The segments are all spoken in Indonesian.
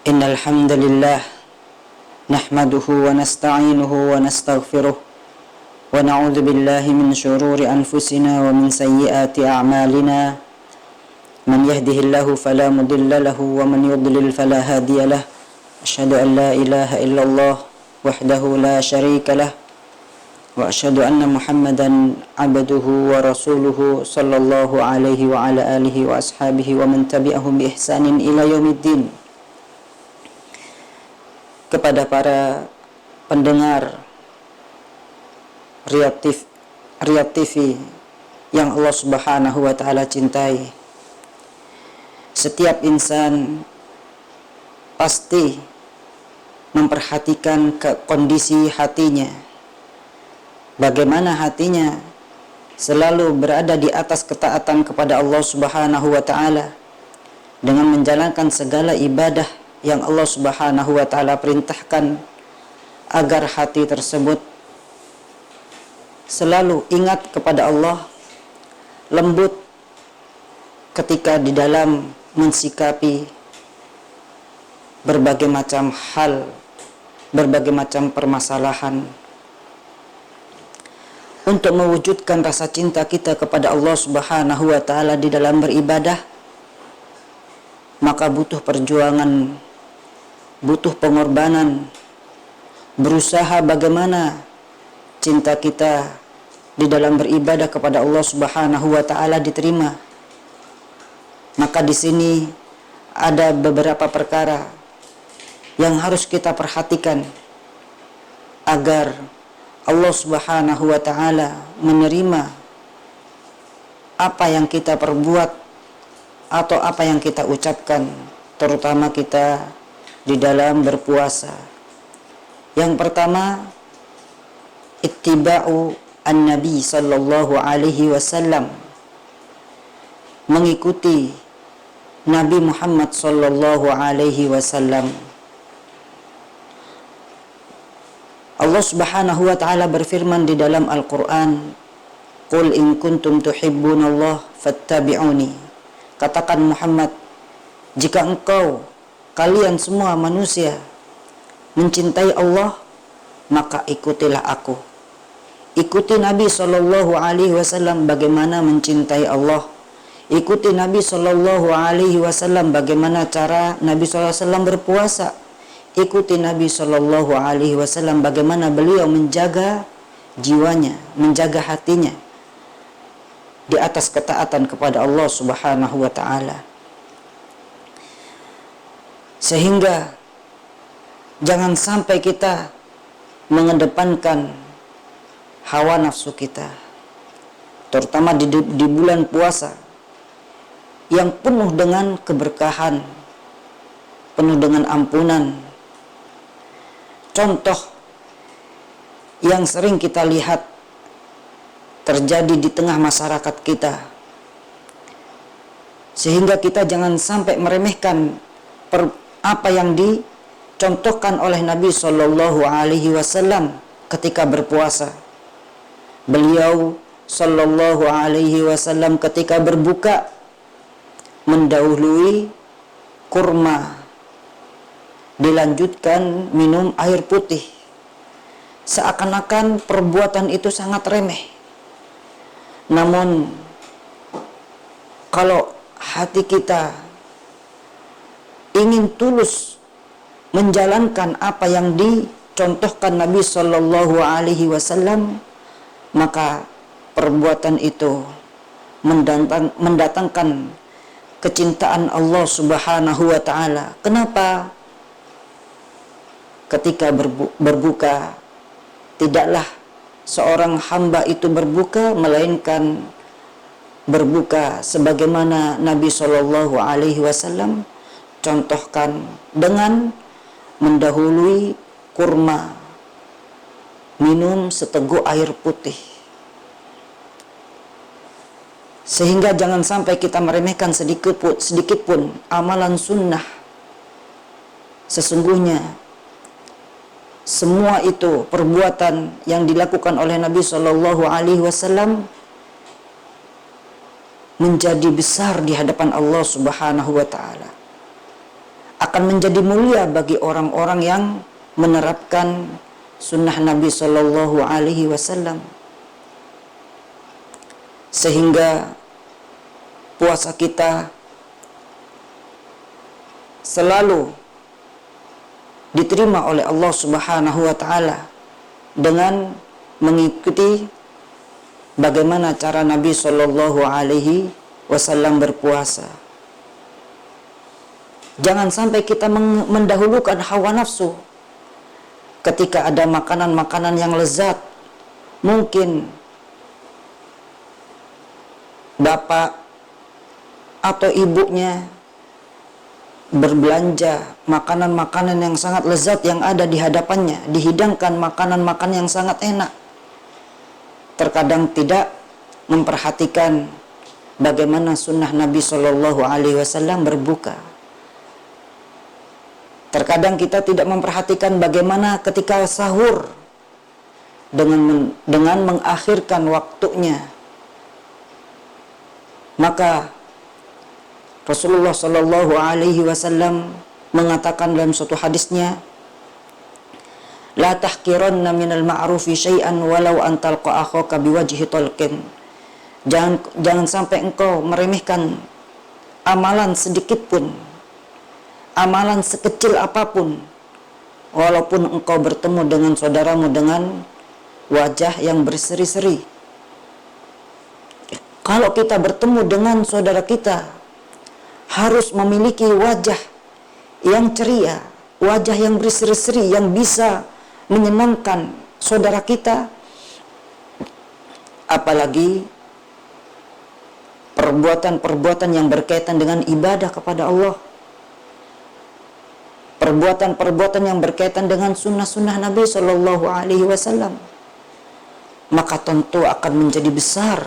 Innal hamdalillah nahmaduhu wa nasta'inuhu wa nastaghfiruh wa na'udzu billahi min shururi anfusina wa min sayyiati a'malina. Man yahdihillahu fala mudilla lahu wa man yudlil fala hadiyalah. Asyhadu an la ilaha illallah wahdahu la syarika lah wa asyhadu anna Muhammadan abduhu wa rasuluhu sallallahu alaihi wa ala alihi wa ashabihi wa man tabi'ahum bi ihsanin ila yaumiddin. Kepada para pendengar Riyadh TV yang Allah Subhanahu wa taala cintai, setiap insan pasti memperhatikan kondisi hatinya. Bagaimana hatinya selalu berada di atas ketaatan kepada Allah Subhanahu wa taala dengan menjalankan segala ibadah yang Allah Subhanahu wa taala perintahkan, agar hati tersebut selalu ingat kepada Allah, lembut ketika di dalam mensikapi berbagai macam hal, berbagai macam permasalahan. Untuk mewujudkan rasa cinta kita kepada Allah Subhanahu wa taala di dalam beribadah, maka butuh perjuangan, butuh pengorbanan, berusaha bagaimana cinta kita di dalam beribadah kepada Allah Subhanahu wa taala diterima. Maka di sini ada beberapa perkara yang harus kita perhatikan agar Allah Subhanahu wa taala menerima apa yang kita perbuat atau apa yang kita ucapkan, terutama kita di dalam berpuasa. Yang pertama, ittiba'u an-nabi sallallahu alaihi wasallam, mengikuti Nabi Muhammad sallallahu alaihi wasallam. Allah Subhanahu wa taala berfirman di dalam Al-Qur'an, "Qul in kuntum tuhibbunallah fattabi'uni." Katakan Muhammad, jika engkau, kalian semua manusia, mencintai Allah, maka ikutilah aku. Ikuti Nabi sallallahu alaihi wasallam bagaimana mencintai Allah. Ikuti Nabi sallallahu alaihi wasallam bagaimana cara Nabi sallallahu alaihi wasallam berpuasa. Ikuti Nabi sallallahu alaihi wasallam bagaimana beliau menjaga jiwanya, menjaga hatinya di atas ketaatan kepada Allah Subhanahu wa taala. Sehingga jangan sampai kita mengedepankan hawa nafsu kita, terutama di bulan puasa yang penuh dengan keberkahan, penuh dengan ampunan. Contoh yang sering kita lihat terjadi di tengah masyarakat kita, sehingga kita jangan sampai meremehkan apa yang dicontohkan oleh Nabi Shallallahu Alaihi Wasallam ketika berpuasa. Beliau Shallallahu Alaihi Wasallam ketika berbuka mendahului kurma, dilanjutkan minum air putih, seakan-akan perbuatan itu sangat remeh. Namun kalau hati kita ingin tulus menjalankan apa yang dicontohkan Nabi Shallallahu Alaihi Wasallam, maka perbuatan itu mendatangkan kecintaan Allah Subhanahu wa taala. Kenapa? Ketika berbuka, tidaklah seorang hamba itu berbuka melainkan berbuka sebagaimana Nabi Shallallahu Alaihi Wasallam contohkan, dengan mendahului kurma, minum seteguk air putih. Sehingga jangan sampai kita meremehkan sedikit pun amalan sunnah. Sesungguhnya semua itu perbuatan yang dilakukan oleh Nabi Shallallahu Alaihi Wasallam menjadi besar di hadapan Allah Subhanahu wa taala. akan menjadi mulia bagi orang-orang yang menerapkan sunnah Nabi Shallallahu Alaihi Wasallam, sehingga puasa kita selalu diterima oleh Allah Subhanahu wa taala dengan mengikuti bagaimana cara Nabi Shallallahu Alaihi Wasallam berpuasa. Jangan sampai kita mendahulukan hawa nafsu ketika ada makanan-makanan yang lezat. Mungkin bapak atau ibunya berbelanja makanan-makanan yang sangat lezat yang ada di hadapannya, dihidangkan makanan-makanan yang sangat enak. Terkadang tidak memperhatikan bagaimana sunnah Nabi Shallallahu Alaihi Wasallam berbuka. Terkadang kita tidak memperhatikan bagaimana ketika sahur dengan mengakhirkan waktunya. Maka Rasulullah Shallallahu Alaihi Wasallam mengatakan dalam suatu hadisnya, la tahqiranna minal ma'rufi syai'an walau an talqa akhaka biwajhi talqin. Jangan sampai engkau meremehkan amalan sedikit pun, amalan sekecil apapun, walaupun engkau bertemu dengan saudaramu dengan wajah yang berseri-seri. Kalau kita bertemu dengan saudara kita, harus memiliki wajah yang ceria, wajah yang berseri-seri, yang bisa menyenangkan saudara kita. Apalagi perbuatan-perbuatan yang berkaitan dengan ibadah kepada Allah, perbuatan-perbuatan yang berkaitan dengan sunnah-sunnah Nabi Shallallahu Alaihi Wasallam, maka tentu akan menjadi besar,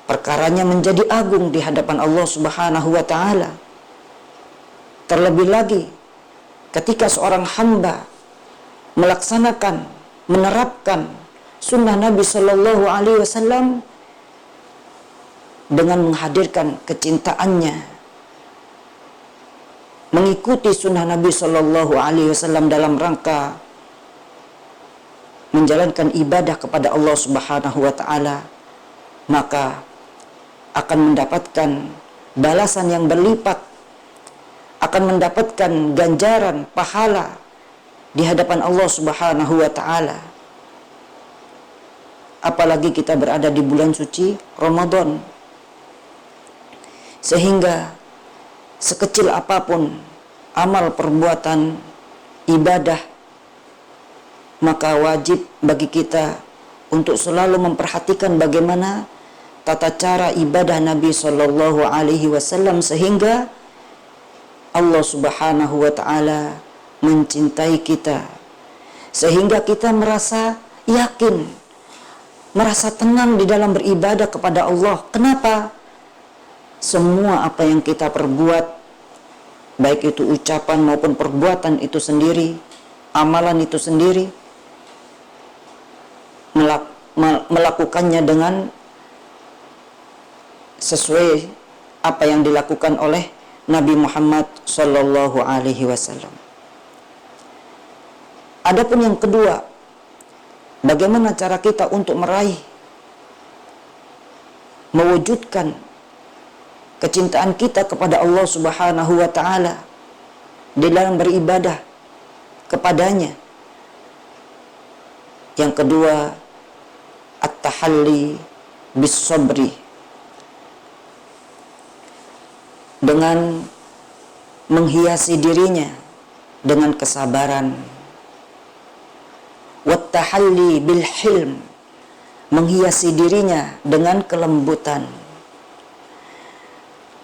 perkaranya menjadi agung di hadapan Allah Subhanahu wa taala. Terlebih lagi ketika seorang hamba melaksanakan, menerapkan sunnah Nabi Shallallahu Alaihi Wasallam dengan menghadirkan kecintaannya, mengikuti sunnah Nabi Shallallahu Alaihi Wasallam dalam rangka menjalankan ibadah kepada Allah Subhanahu wa taala, maka akan mendapatkan balasan yang berlipat, akan mendapatkan ganjaran pahala di hadapan Allah Subhanahu wa taala. Apalagi kita berada di bulan suci Ramadan, sehingga sekecil apapun amal perbuatan ibadah, maka wajib bagi kita untuk selalu memperhatikan bagaimana tata cara ibadah Nabi Shallallahu Alaihi Wasallam, sehingga Allah Subhanahu wa taala mencintai kita, sehingga kita merasa yakin, merasa tenang di dalam beribadah kepada Allah. Kenapa? Semua apa yang kita perbuat, baik itu ucapan maupun perbuatan itu sendiri, amalan itu sendiri, melakukannya dengan sesuai apa yang dilakukan oleh Nabi Muhammad Sallallahu Alaihi Wasallam. Adapun yang kedua, bagaimana cara kita untuk meraih, mewujudkan kecintaan kita kepada Allah Subhanahu wa taala di dalam beribadah kepadanya. Yang kedua, at-tahalli bis-sabri, dengan menghiasi dirinya dengan kesabaran. Wat-tahalli bil-hilm, menghiasi dirinya dengan kelembutan.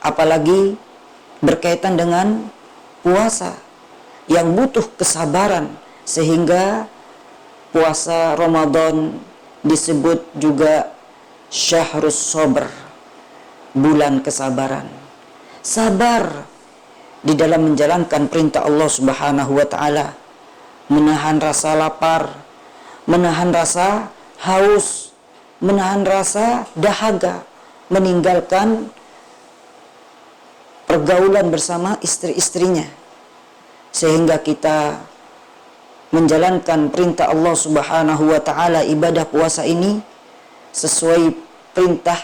Apalagi berkaitan dengan puasa yang butuh kesabaran, sehingga puasa Ramadan disebut juga syahrus sabr, bulan kesabaran. Sabar di dalam menjalankan perintah Allah Subhanahu wa taala, menahan rasa lapar, menahan rasa haus, menahan rasa dahaga, meninggalkan pergaulan bersama istri-istrinya, sehingga kita menjalankan perintah Allah Subhanahu wa taala ibadah puasa ini sesuai perintah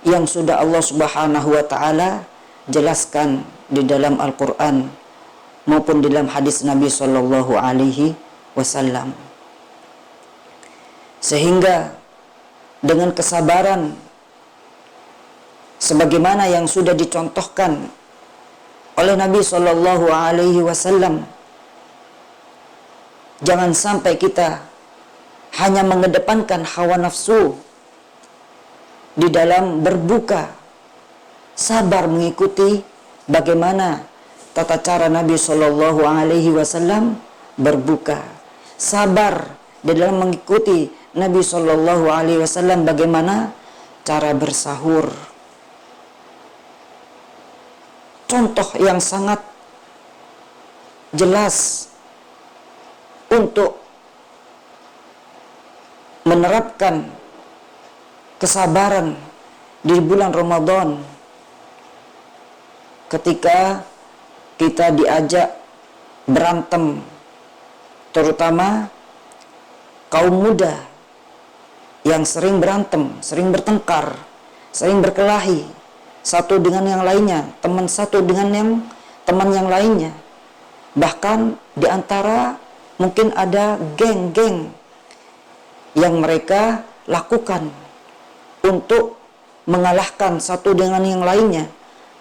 yang sudah Allah Subhanahu wa taala jelaskan di dalam Al-Qur'an maupun dalam hadis Nabi sallallahu alaihi wasallam. Sehingga dengan kesabaran sebagaimana yang sudah dicontohkan oleh Nabi sallallahu alaihi wasallam, jangan sampai kita hanya mengedepankan hawa nafsu di dalam berbuka, sabar mengikuti bagaimana tata cara Nabi sallallahu alaihi wasallam berbuka, sabar di dalam mengikuti Nabi sallallahu alaihi wasallam bagaimana cara bersahur. Contoh yang sangat jelas untuk menerapkan kesabaran di bulan Ramadan, ketika kita diajak berantem, terutama kaum muda yang sering berantem, sering bertengkar, sering berkelahi satu dengan yang lainnya, teman satu dengan teman yang lainnya. Bahkan di antara mungkin ada geng-geng yang mereka lakukan untuk mengalahkan satu dengan yang lainnya.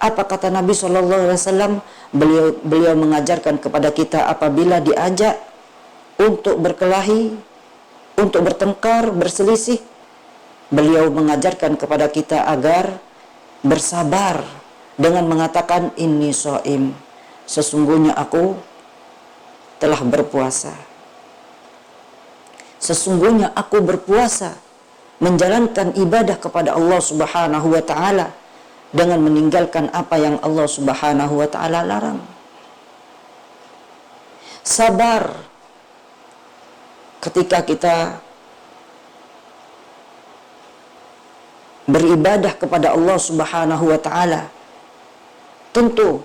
Apa kata Nabi SAW? Beliau mengajarkan kepada kita apabila diajak untuk berkelahi, untuk bertengkar, berselisih, beliau mengajarkan kepada kita agar bersabar dengan mengatakan inni shaim, sesungguhnya aku telah berpuasa. Sesungguhnya aku berpuasa, menjalankan ibadah kepada Allah Subhanahu wa taala dengan meninggalkan apa yang Allah Subhanahu wa taala larang. Sabar ketika kita beribadah kepada Allah Subhanahu wa taala. Tentu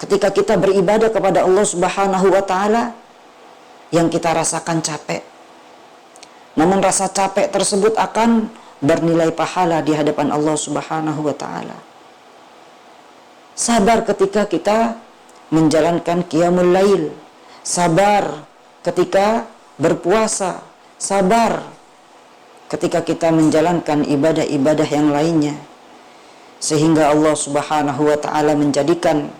ketika kita beribadah kepada Allah Subhanahu wa taala yang kita rasakan capek. Namun rasa capek tersebut akan bernilai pahala di hadapan Allah Subhanahu wa taala. Sabar ketika kita menjalankan qiyamul lail, sabar ketika berpuasa, sabar ketika kita menjalankan ibadah-ibadah yang lainnya, sehingga Allah Subhanahu wa taala menjadikan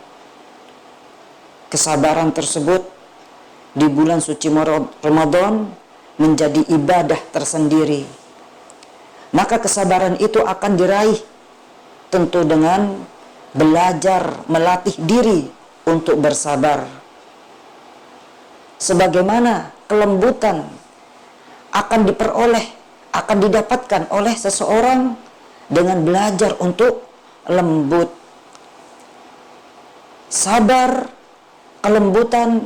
kesabaran tersebut di bulan suci Ramadan menjadi ibadah tersendiri. Maka kesabaran itu akan diraih tentu dengan belajar, melatih diri untuk bersabar. Sebagaimana kelembutan akan diperoleh, akan didapatkan oleh seseorang dengan belajar untuk lembut. Sabar, kelembutan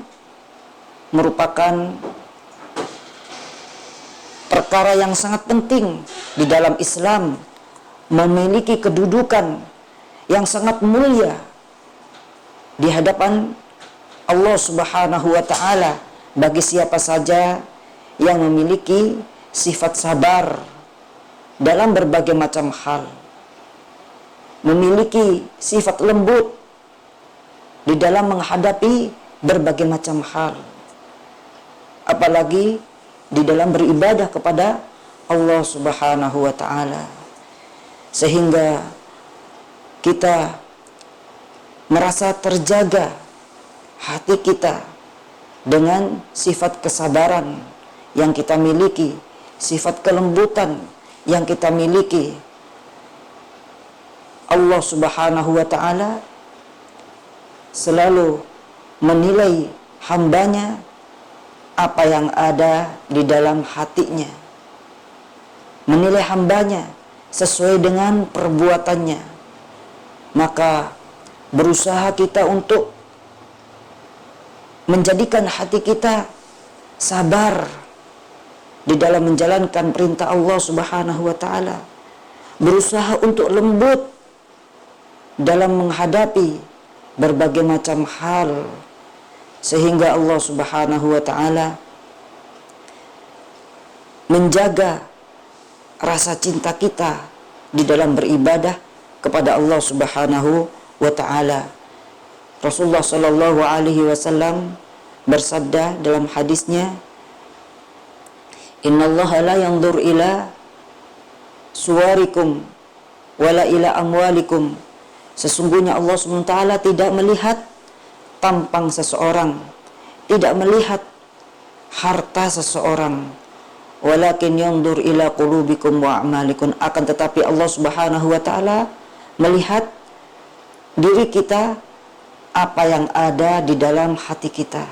merupakan perkara yang sangat penting di dalam Islam, memiliki kedudukan yang sangat mulia di hadapan Allah Subhanahu wa taala bagi siapa saja yang memiliki sifat sabar dalam berbagai macam hal, memiliki sifat lembut di dalam menghadapi berbagai macam hal, apalagi di dalam beribadah kepada Allah Subhanahu wa taala, sehingga kita merasa terjaga hati kita dengan sifat kesabaran yang kita miliki, sifat kelembutan yang kita miliki. Allah Subhanahu wa taala selalu menilai hambanya apa yang ada di dalam hatinya, menilai hambanya sesuai dengan perbuatannya. Maka berusaha kita untuk menjadikan hati kita sabar di dalam menjalankan perintah Allah Subhanahu wa taala, berusaha untuk lembut dalam menghadapi berbagai macam hal, sehingga Allah Subhanahu wa taala menjaga rasa cinta kita di dalam beribadah kepada Allah Subhanahu wa taala. Rasulullah sallallahu alaihi wasallam bersabda dalam hadisnya, "Innallaha la yanzur ila suwarikum wala ila amwalikum." Sesungguhnya Allah Subhanahu wa taala tidak melihat tampang seseorang, tidak melihat harta seseorang, walakin yanzur ila qulubikum wa a'malikum. Akan tetapi Allah Subhanahu wa taala melihat diri kita, apa yang ada di dalam hati kita.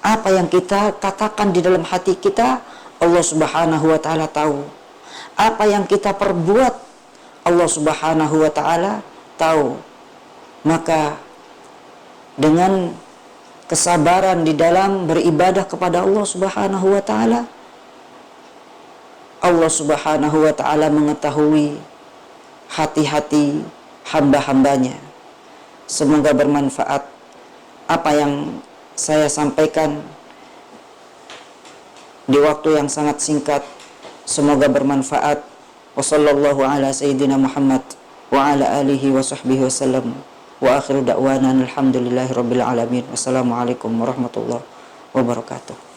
Apa yang kita katakan di dalam hati kita, Allah Subhanahu wa taala tahu. Apa yang kita perbuat, Allah Subhanahu wa taala tahu. Maka dengan kesabaran di dalam beribadah kepada Allah Subhanahu wa taala, Allah Subhanahu wa taala mengetahui hati-hati hamba-hambanya. Semoga bermanfaat apa yang saya sampaikan di waktu yang sangat singkat. Semoga bermanfaat. Wassallallahu ala sayyidina Muhammad wa ala alihi wa sahbihi wasallam. Wa akhiru da'wana alhamdulillahi rabbil alamin. Wassalamualaikum warahmatullahi wabarakatuh.